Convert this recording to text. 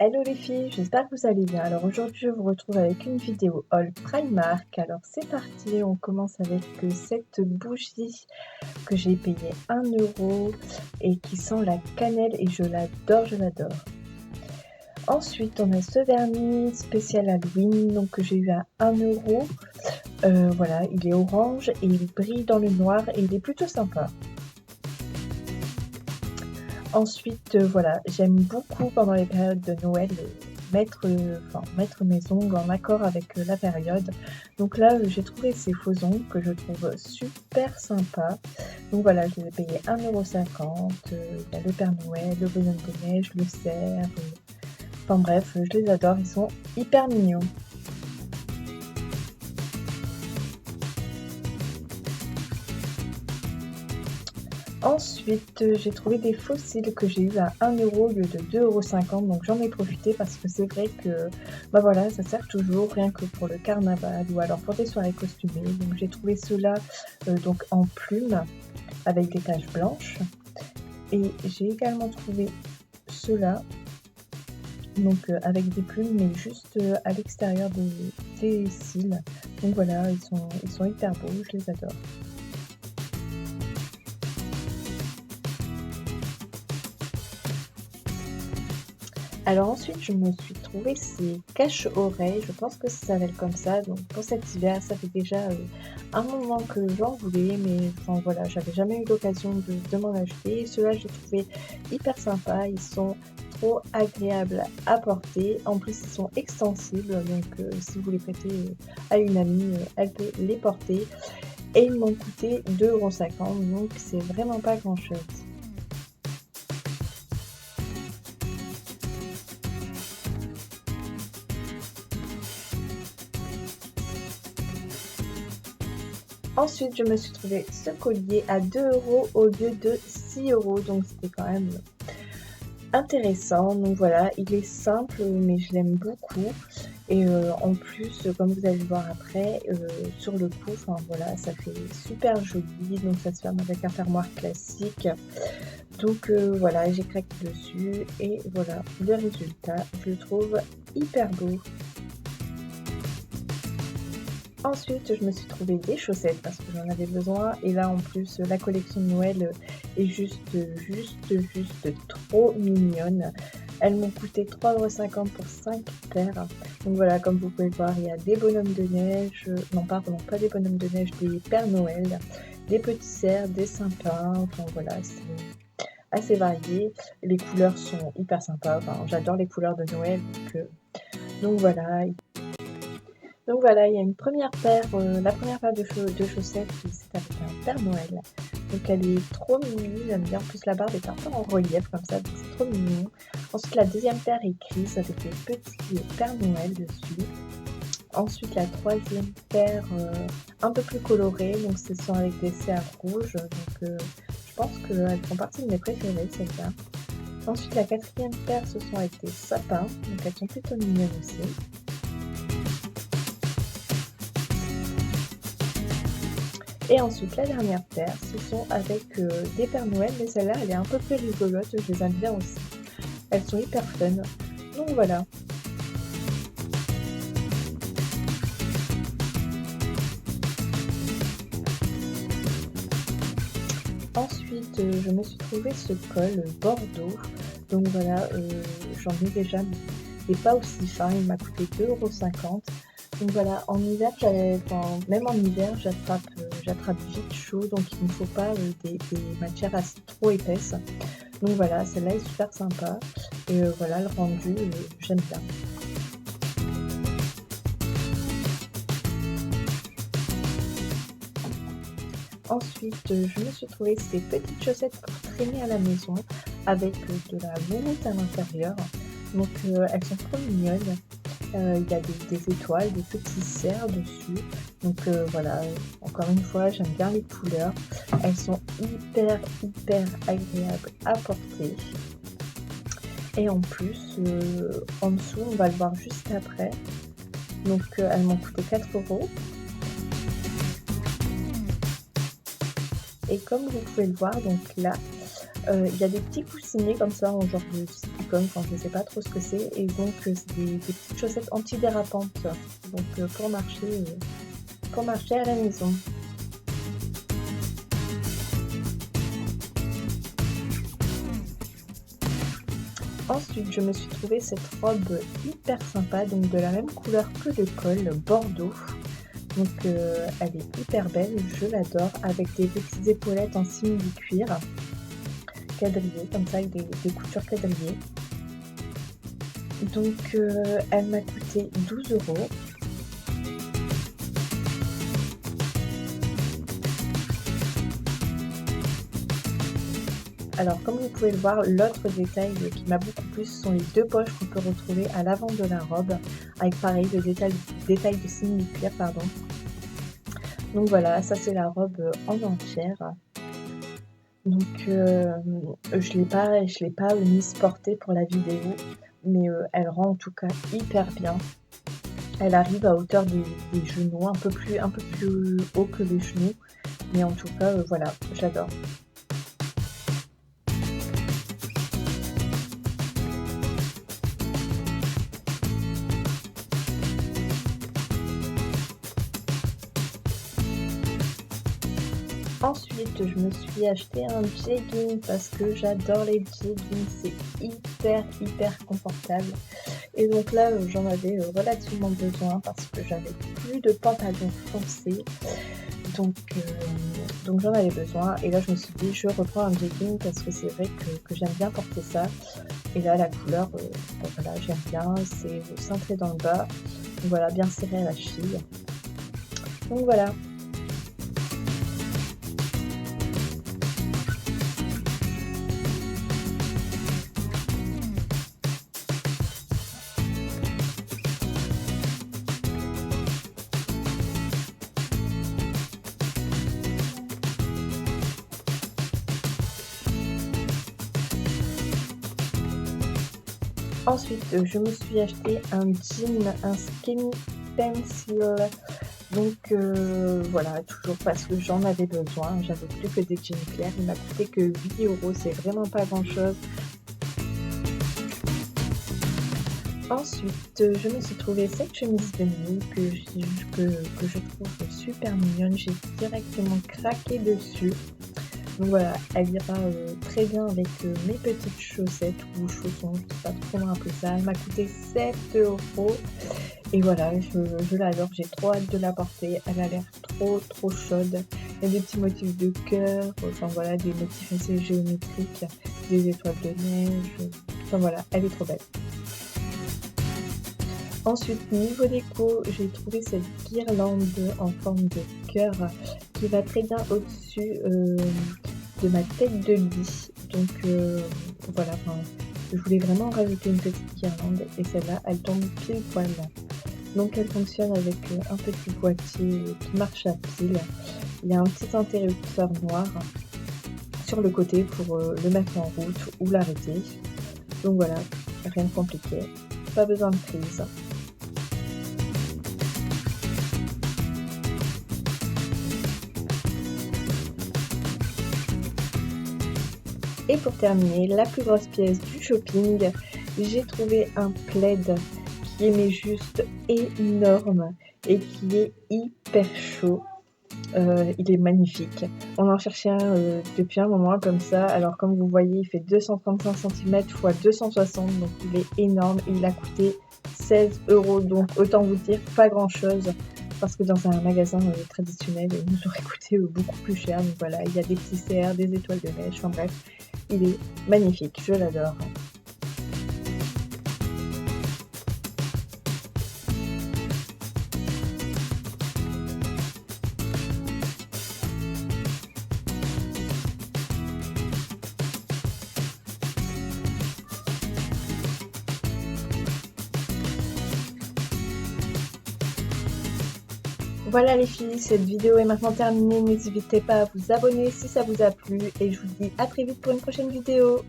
Hello les filles, j'espère que vous allez bien. Alors aujourd'hui, je vous retrouve avec une vidéo haul Primark. Alors c'est parti, on commence avec cette bougie que j'ai payée 1 € et qui sent la cannelle et je l'adore, je l'adore. Ensuite, on a ce vernis spécial Halloween donc que j'ai eu à 1 €. Voilà, il est orange et il brille dans le noir et il est plutôt sympa. Ensuite, voilà, j'aime beaucoup pendant les périodes de Noël, mettre mes ongles en accord avec, la période. Donc là, j'ai trouvé ces faux ongles que je trouve super sympas. Donc voilà, je les ai payés 1,50 €, il y a le Père Noël, le bonhomme de neige, le cerf, enfin bref, je les adore, ils sont hyper mignons. Ensuite, j'ai trouvé des fossiles que j'ai eu à 1 € au lieu de 2,50 €, donc j'en ai profité parce que c'est vrai que, bah, voilà, ça sert toujours, rien que pour le carnaval ou alors pour des soirées costumées. Donc j'ai trouvé ceux-là, donc en plumes avec des taches blanches et j'ai également trouvé ceux-là, donc avec des plumes mais juste, à l'extérieur des cils. Donc voilà, ils sont hyper beaux, je les adore. Alors ensuite, je me suis trouvé ces cache-oreilles, je pense que ça s'appelle comme ça, donc pour cet hiver, ça fait déjà, un moment que j'en voulais, mais enfin voilà, j'avais jamais eu l'occasion de m'en acheter. Ceux-là, j'ai trouvé hyper sympas, ils sont trop agréables à porter. En plus, ils sont extensibles, donc si vous les prêtez, à une amie, elle peut les porter et ils m'ont coûté 2,50 €, donc c'est vraiment pas grand-chose. Ensuite, je me suis trouvé ce collier à 2 € au lieu de 6 €, donc c'était quand même intéressant. Donc voilà, il est simple, mais je l'aime beaucoup et en plus, comme vous allez le voir après, sur le cou, enfin voilà, ça fait super joli, donc ça se ferme avec un fermoir classique. Donc voilà, j'ai craqué dessus et voilà, le résultat, je le trouve hyper beau. Ensuite, je me suis trouvé des chaussettes parce que j'en avais besoin et là, en plus, la collection de Noël, est juste trop mignonne. Elles m'ont coûté 3,50 € pour 5 paires. Donc voilà, comme vous pouvez le voir, il y a des bonhommes de neige, non pardon, pas des bonhommes de neige, des Pères Noël, des petits cerfs, des sapins, enfin voilà, c'est assez varié. Les couleurs sont hyper sympas, enfin j'adore les couleurs de Noël donc voilà. Donc voilà, il y a une première paire, la première paire de chaussettes, c'est avec un Père Noël. Donc elle est trop mignonne, j'aime bien. En plus la barbe est un peu en relief comme ça, donc c'est trop mignon. Ensuite la deuxième paire est grise avec des petits Père Noël dessus. Ensuite la troisième paire, un peu plus colorée, donc ce sont avec des cerfs rouges, donc je pense qu'elles font partie de mes préférées celles-là. Ensuite la quatrième paire, ce sont avec des sapins, donc elles sont plutôt mignonnes aussi. Et ensuite la dernière paire, ce sont avec, des Pères Noël, mais celle-là, elle est un peu plus rigolote, je les aime bien aussi. Elles sont hyper fun. Donc voilà. Ensuite, je me suis trouvé ce col bordeaux. Donc voilà, j'en ai déjà, mais il est pas aussi fin, il m'a coûté 2,50 €. Donc voilà, en hiver, enfin, même en hiver, j'attrape vite chaud, donc il ne me faut pas, des matières assez trop épaisses. Donc voilà, celle-là est super sympa et voilà le rendu, j'aime bien. Ensuite, je me suis trouvé ces petites chaussettes pour traîner à la maison avec, de la moumoute à l'intérieur. Donc elles sont trop mignonnes. Il y a des étoiles, des petits cerfs dessus. Donc voilà, encore une fois, j'aime bien les couleurs. Elles sont hyper agréables à porter et en plus, en dessous, on va le voir juste après, donc elles m'ont coûté 4 € et comme vous pouvez le voir, donc là, Il y a des petits coussinets comme ça en genre de silicone, enfin je sais pas trop ce que c'est et donc c'est des petites chaussettes antidérapantes, donc pour marcher à la maison. Ensuite, je me suis trouvé cette robe hyper sympa, donc de la même couleur que le col, bordeaux. Donc elle est hyper belle, je l'adore, avec des petites épaulettes en simili-cuir, quadrillées comme ça avec des coutures quadrillées. Donc elle m'a coûté 12 €. Alors comme vous pouvez le voir, l'autre détail qui m'a beaucoup plu, ce sont les 2 poches qu'on peut retrouver à l'avant de la robe, avec pareil le détail de simili-cuir, pardon. Donc voilà, ça c'est la robe en entière. Donc je l'ai pas mise portée pour la vidéo, mais elle rend en tout cas hyper bien. Elle arrive à hauteur des genoux, un peu plus haut que les genoux, mais en tout cas, voilà, j'adore. Ensuite, je me suis acheté un jegging parce que j'adore les jeggings, c'est hyper confortable. Et donc là, j'en avais relativement besoin parce que j'avais plus de pantalons foncés, donc j'en avais besoin. Et là, je me suis dit, je reprends un jegging parce que c'est vrai que j'aime bien porter ça. Et là, la couleur, bon, voilà, j'aime bien, c'est cintré dans le bas, donc voilà, bien serré à la cheville. Donc voilà. Ensuite, je me suis acheté un jean, un skinny pencil. Donc voilà, toujours parce que j'en avais besoin. J'avais plus que des jeans clairs. Il m'a coûté que 8 €, c'est vraiment pas grand-chose. Ensuite, je me suis trouvé cette chemise de nuit que je trouve super mignonne. J'ai directement craqué dessus. Donc voilà, elle ira très bien avec mes petites chaussettes ou chaussons, je sais pas trop comment appeler ça. Elle m'a coûté 7 € et voilà, je l'adore, j'ai trop hâte de la porter. Elle a l'air trop chaude. Il y a des petits motifs de cœur, enfin voilà, des motifs assez géométriques, des étoiles de neige. Enfin voilà, elle est trop belle. Ensuite, niveau déco, j'ai trouvé cette guirlande en forme de cœur qui va très bien au-dessus de ma tête de lit. Donc voilà, enfin, je voulais vraiment rajouter une petite guirlande et celle-là, elle tombe pile poil. Donc elle fonctionne avec un petit boîtier qui marche à pile. Il y a un petit interrupteur noir sur le côté pour le mettre en route ou l'arrêter. Donc voilà, rien de compliqué, pas besoin de prise. Et pour terminer, la plus grosse pièce du shopping, j'ai trouvé un plaid qui est mais juste énorme et qui est hyper chaud. Il est magnifique. On en cherchait un depuis un moment comme ça. Alors comme vous voyez, il fait 235 cm x 260, donc il est énorme et il a coûté 16 €. Donc autant vous dire pas grand chose parce que dans un magasin traditionnel, il nous aurait coûté beaucoup plus cher. Donc voilà, il y a des petits cerfs, des étoiles de neige, enfin bref, il est magnifique, je l'adore. Voilà les filles, cette vidéo est maintenant terminée. N'hésitez pas à vous abonner si ça vous a plu et je vous dis à très vite pour une prochaine vidéo.